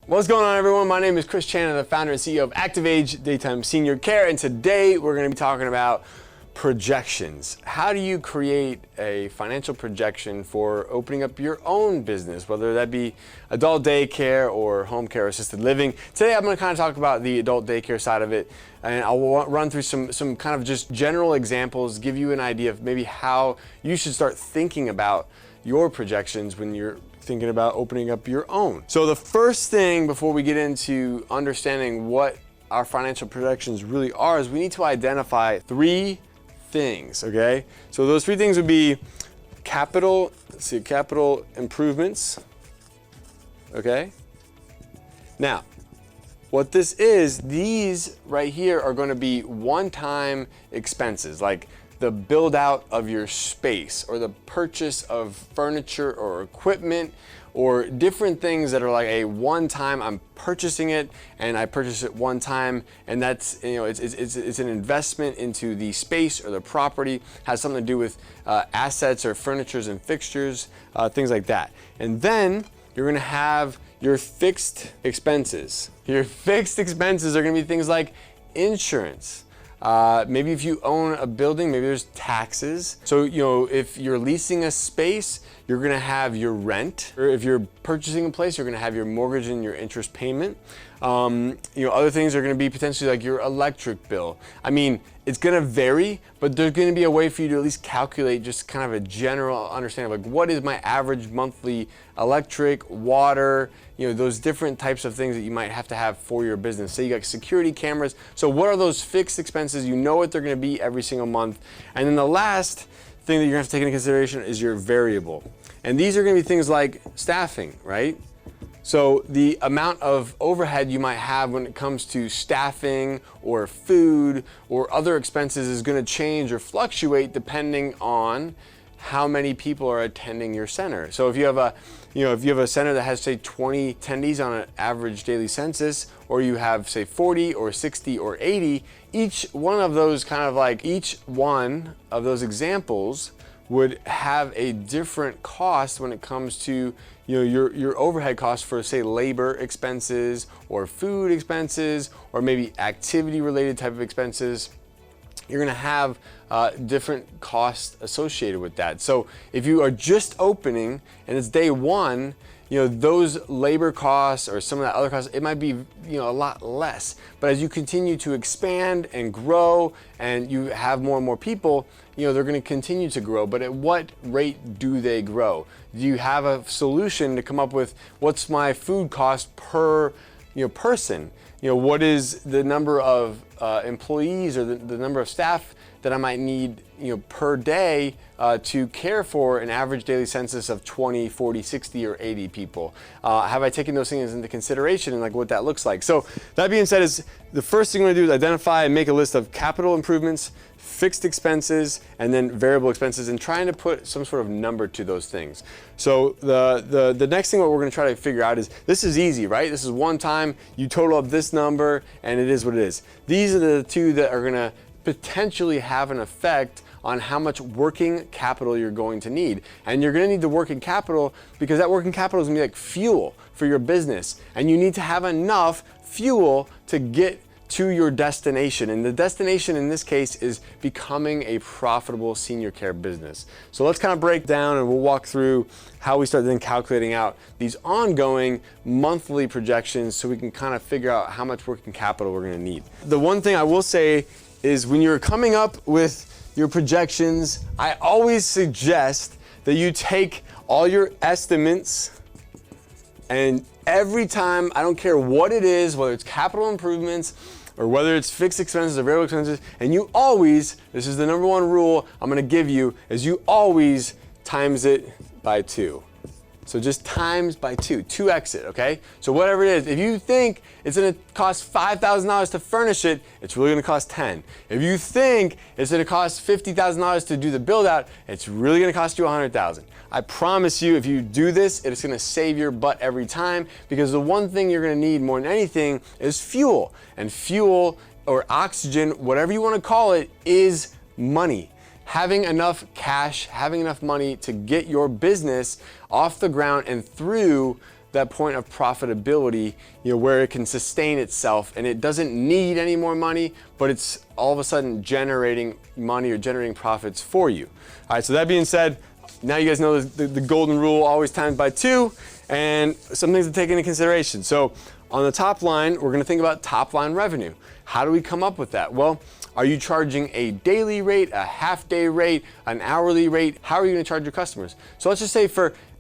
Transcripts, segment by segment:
What's going on, everyone? My name is Chris Chan. I'm the founder and CEO of ActiveAge Daytime Senior Care, and today we're going to be talking about projections. How do you create a financial projection for opening up your own business, whether that be adult daycare or home care assisted living? Today I'm going to kind of talk about the adult daycare side of it, and I'll run through some kind of just general examples, give you an idea of maybe how you should start thinking about your projections when you're thinking about opening up your own. So the first thing before we get into understanding what our financial projections really are is we need to identify three things, okay? So those three things would be capital improvements, okay? Now, what this is, these right here are going to be one-time expenses, like the build out of your space or the purchase of furniture or equipment or different things that are like a one time, I'm purchasing it and I purchase it one time, and that's, you know, it's an investment into the space or the property, has something to do with assets or furnitures and fixtures, things like that. And then you're gonna have your fixed expenses. Your fixed expenses are gonna be things like insurance. Maybe if you own a building, maybe there's taxes. So, you know, if you're leasing a space, you're gonna have your rent. Or if you're purchasing a place, you're gonna have your mortgage and your interest payment. You know, other things are gonna be potentially like your electric bill. I mean, it's gonna vary, but there's gonna be a way for you to at least calculate just kind of a general understanding of like, what is my average monthly electric, water, you know, those different types of things that you might have to have for your business. Say you got security cameras. So what are those fixed expenses? You know what they're gonna be every single month. And then the last thing that you're gonna have to take into consideration is your variable. And these are gonna be things like staffing, right? So the amount of overhead you might have when it comes to staffing or food or other expenses is going to change or fluctuate depending on how many people are attending your center. So if you have a center that has, say, 20 attendees on an average daily census, or you have, say, 40 or 60 or 80, each one of those examples would have a different cost when it comes to, you know, your overhead costs for, say, labor expenses or food expenses or maybe activity related type of expenses. You're gonna have different costs associated with that. So if you are just opening and it's day one, you know, those labor costs or some of that other costs, it might be, you know, a lot less. But as you continue to expand and grow and you have more and more people, you know, they're going to continue to grow. But at what rate do they grow? Do you have a solution to come up with what's my food cost per, you know, person? You know, what is the number of employees or the number of staff that I might need, you know, per day to care for an average daily census of 20, 40, 60, or 80 people? Have I taken those things into consideration and like what that looks like? So that being said, is the first thing we're gonna do is identify and make a list of capital improvements, fixed expenses, and then variable expenses, and trying to put some sort of number to those things. So the next thing what we're gonna try to figure out is, this is easy, right? This is one time, you total up this number, and it is what it is. These are the two that are gonna potentially have an effect on how much working capital you're going to need. And you're gonna need the working capital because that working capital is gonna be like fuel for your business. And you need to have enough fuel to get to your destination. And the destination in this case is becoming a profitable senior care business. So let's kind of break down and we'll walk through how we start then calculating out these ongoing monthly projections so we can kind of figure out how much working capital we're gonna need. The one thing I will say is when you're coming up with your projections, I always suggest that you take all your estimates, and every time, I don't care what it is, whether it's capital improvements or whether it's fixed expenses or variable expenses, and you always, this is the number one rule I'm gonna give you, is you always times it by 2. So just times by 2, 2x it, okay? So whatever it is, if you think it's gonna cost $5,000 to furnish it, it's really gonna cost 10. If you think it's gonna cost $50,000 to do the build out, it's really gonna cost you 100,000. I promise you, if you do this, it's gonna save your butt every time, because the one thing you're gonna need more than anything is fuel. And fuel or oxygen, whatever you wanna call it, is money. having enough cash, having enough money to get your business off the ground and through that point of profitability, where it can sustain itself and it doesn't need any more money, but it's all of a sudden generating money or generating profits for you. All right, so that being said, now you guys know the golden rule, always times by 2, and some things to take into consideration. So on the top line, we're going to think about top line revenue. How do we come up with that? Well, are you charging a daily rate, a half-day rate, an hourly rate? How are you going to charge your customers? So let's just say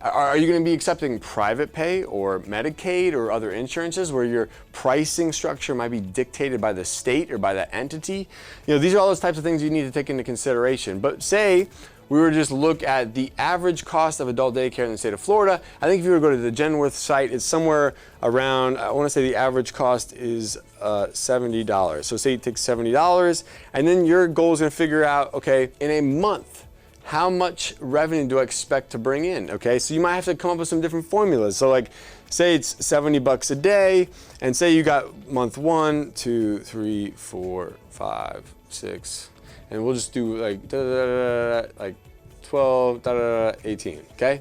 are you going to be accepting private pay or Medicaid or other insurances where your pricing structure might be dictated by the state or by the entity? These are all those types of things you need to take into consideration. But say we were to just look at the average cost of adult daycare in the state of Florida. I think if you were to go to the Genworth site, it's somewhere around, I want to say the average cost is $70. So say you take $70, and then your goal is going to figure out, okay, in a month, how much revenue do I expect to bring in? Okay, so you might have to come up with some different formulas. So like, say it's $70 a day, and say you got month 1, 2, 3, 4, 5, 6, and we'll just do like 12, 18, okay?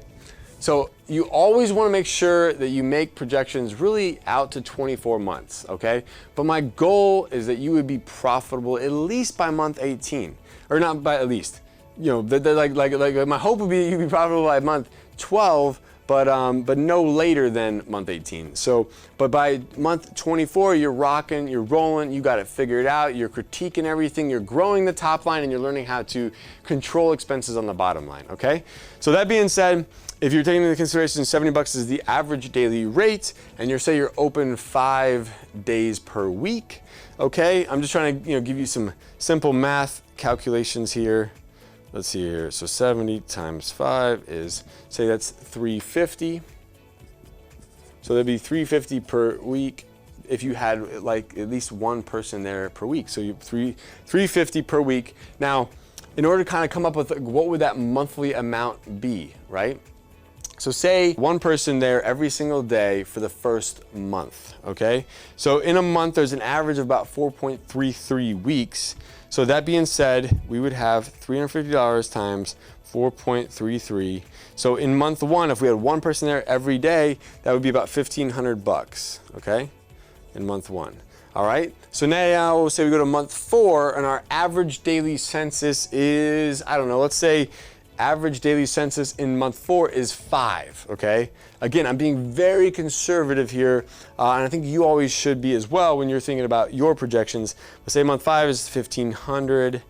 So you always want to make sure that you make projections really out to 24 months, okay? But my goal is that you would be profitable at least by month 18, or not by at least. Like my hope would be you'd be profitable by month 12, but no later than month 18. So, but by month 24, you're rocking, you're rolling, you got it figured out, you're critiquing everything, you're growing the top line, and you're learning how to control expenses on the bottom line, okay? So that being said, if you're taking into consideration $70 is the average daily rate, and you're open 5 days per week, okay? I'm just trying to give you some simple math calculations here. Let's see here, so 70 times 5 is, say that's 350. So that'd be 350 per week if you had like at least one person there per week. So you 350 per week. Now, in order to kind of come up with what would that monthly amount be, right? So say one person there every single day for the first month, okay? So in a month, there's an average of about 4.33 weeks. So that being said, we would have $350 times 4.33. So in month 1, if we had one person there every day, that would be about $1,500, okay? In month 1. All right, so now we'll say we go to month 4 and our average daily census is, I don't know, let's say average daily census in month 4 is 5, okay? Again, I'm being very conservative here, and I think you always should be as well when you're thinking about your projections. But say month 5 is 1,500.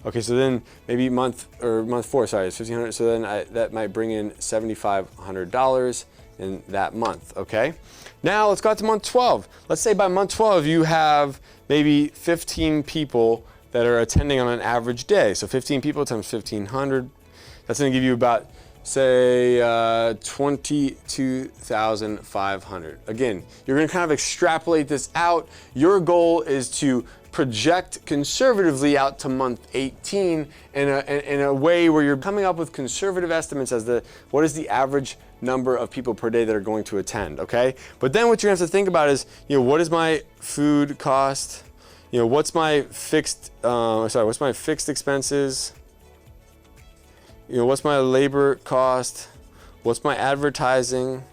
Okay, so then maybe month 4, sorry, is 1,500. So then that might bring in $7,500 in that month, okay? Now let's go out to month 12. Let's say by month 12 you have maybe 15 people that are attending on an average day. So 15 people times 1,500. That's going to give you about, say, 22,500. Again, you're going to kind of extrapolate this out. Your goal is to project conservatively out to month 18 in a way where you're coming up with conservative estimates as to what is the average number of people per day that are going to attend, okay? But then what you're going to have to think about is, what is my food cost? What's my fixed expenses? What's my labor cost? What's my advertising?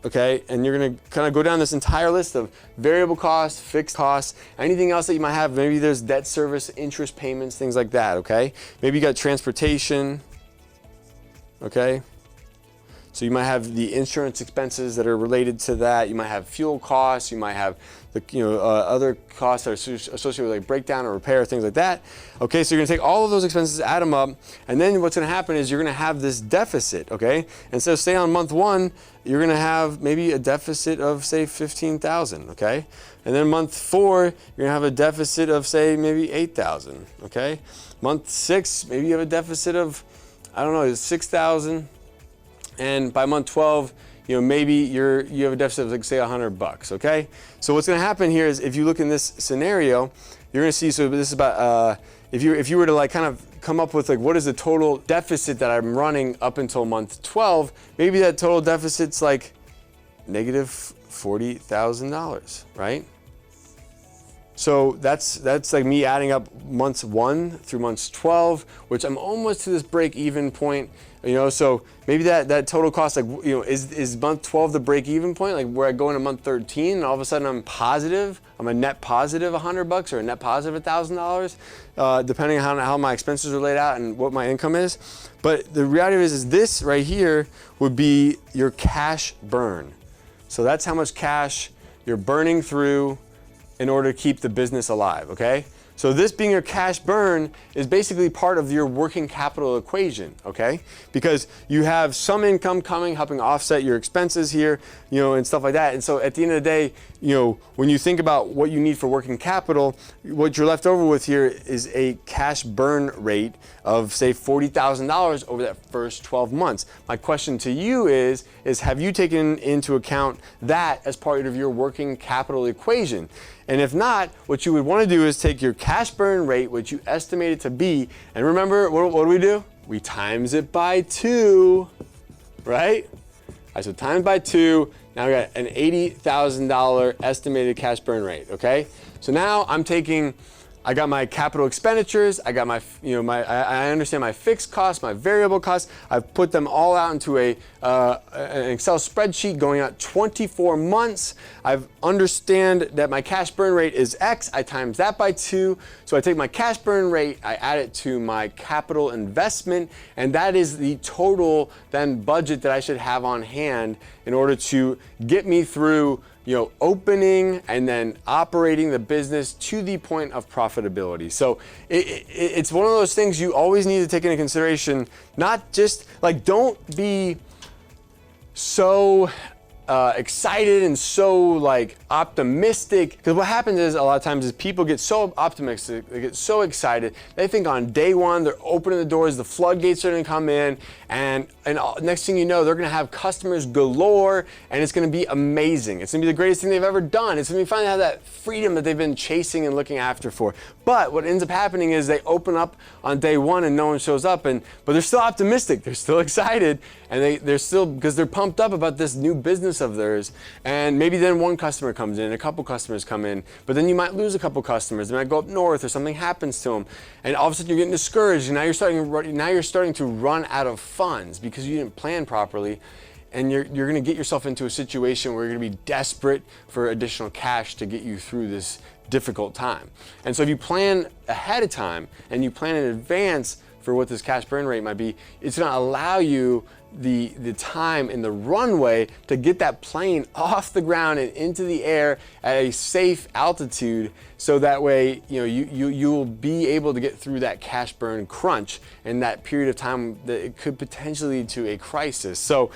Okay, and you're gonna kind of go down this entire list of variable costs, fixed costs, anything else that you might have. Maybe there's debt service, interest payments, things like that, okay? Maybe you got transportation, okay? So you might have the insurance expenses that are related to that. You might have fuel costs. You might have the other costs that are associated with like breakdown or repair, things like that. Okay, so you're gonna take all of those expenses, add them up, and then what's gonna happen is you're gonna have this deficit, okay? And so say on month 1, you're gonna have maybe a deficit of say 15,000, okay? And then month 4, you're gonna have a deficit of say maybe 8,000, okay? Month 6, maybe you have a deficit of, I don't know, 6,000. And by month 12, maybe you have a deficit of like say $100, okay? So what's gonna happen here is if you look in this scenario, you're gonna see, so this is about, if you were to like kind of come up with like what is the total deficit that I'm running up until month 12, maybe that total deficit's like negative $40,000, right? So that's like me adding up months 1 through months 12, which I'm almost to this break even point. So maybe that total cost, is month 12 the break even point, like where I go into month 13 and all of a sudden I'm a net positive $100 or a net positive $1,000, depending on how my expenses are laid out and what my income is. But the reality is this right here would be your cash burn. So that's how much cash you're burning through in order to keep the business alive, okay? So this being your cash burn is basically part of your working capital equation, okay? Because you have some income coming, helping offset your expenses here, and stuff like that. And so at the end of the day, when you think about what you need for working capital, what you're left over with here is a cash burn rate of, say, $40,000 over that first 12 months. My question to you is have you taken into account that as part of your working capital equation? And if not, what you would want to do is take your cash burn rate, which you estimate it to be, and remember, what do? We times it by 2, right? All right, so times by 2, now we got an $80,000 estimated cash burn rate, okay? So now I got my capital expenditures, I got I understand my fixed costs, my variable costs. I've put them all out into an Excel spreadsheet going out 24 months. I understand that my cash burn rate is X. I times that by 2. So I take my cash burn rate, I add it to my capital investment, and that is the total then budget that I should have on hand in order to get me through opening and then operating the business to the point of profitability. So it's one of those things you always need to take into consideration. Not just don't be so excited and so optimistic, because what happens is a lot of times is people get so optimistic, they get so excited, they think on day one they're opening the doors, the floodgates are going to come in, and next thing you know they're going to have customers galore, and it's going to be amazing. It's going to be the greatest thing they've ever done. It's going to be fun to have that freedom that they've been chasing and looking after for. But what ends up happening is they open up on day one and no one shows up, but they're still optimistic, they're still excited, and they're still, because they're pumped up about this new business of theirs. And maybe then one customer comes in, a couple customers come in, but then you might lose a couple customers. They might go up north or something happens to them, and all of a sudden you're getting discouraged, and now you're starting to run out of funds because you didn't plan properly. And you're going to get yourself into a situation where you're going to be desperate for additional cash to get you through this difficult time. And so if you plan ahead of time and you plan in advance for what this cash burn rate might be, it's going to allow you the time and the runway to get that plane off the ground and into the air at a safe altitude, so that way you'll be able to get through that cash burn crunch in that period of time that it could potentially lead to a crisis. So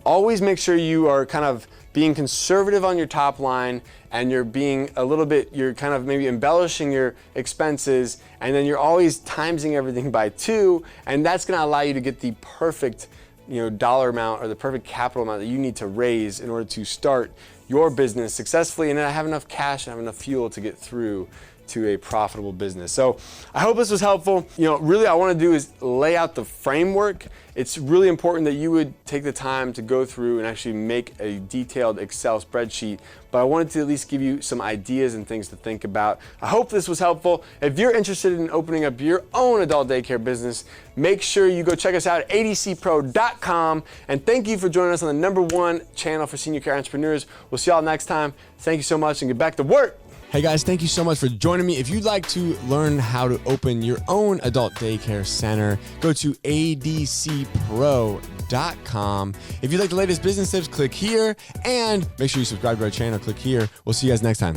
always make sure you are kind of being conservative on your top line, and you're kind of maybe embellishing your expenses, and then you're always timesing everything by 2, and that's going to allow you to get the perfect dollar amount or the perfect capital amount that you need to raise in order to start your business successfully and then have enough cash and have enough fuel to get through to a profitable business. So I hope this was helpful. Really I want to do is lay out the framework. It's really important that you would take the time to go through and actually make a detailed Excel spreadsheet, but I wanted to at least give you some ideas and things to think about. I hope this was helpful. If you're interested in opening up your own adult daycare business, make sure you go check us out at adcpro.com, and thank you for joining us on the #1 channel for senior care entrepreneurs. We'll see y'all next time. Thank you so much, and get back to work. Hey guys, thank you so much for joining me. If you'd like to learn how to open your own adult daycare center, go to adcpro.com. If you'd like the latest business tips, click here, and make sure you subscribe to our channel, click here. We'll see you guys next time.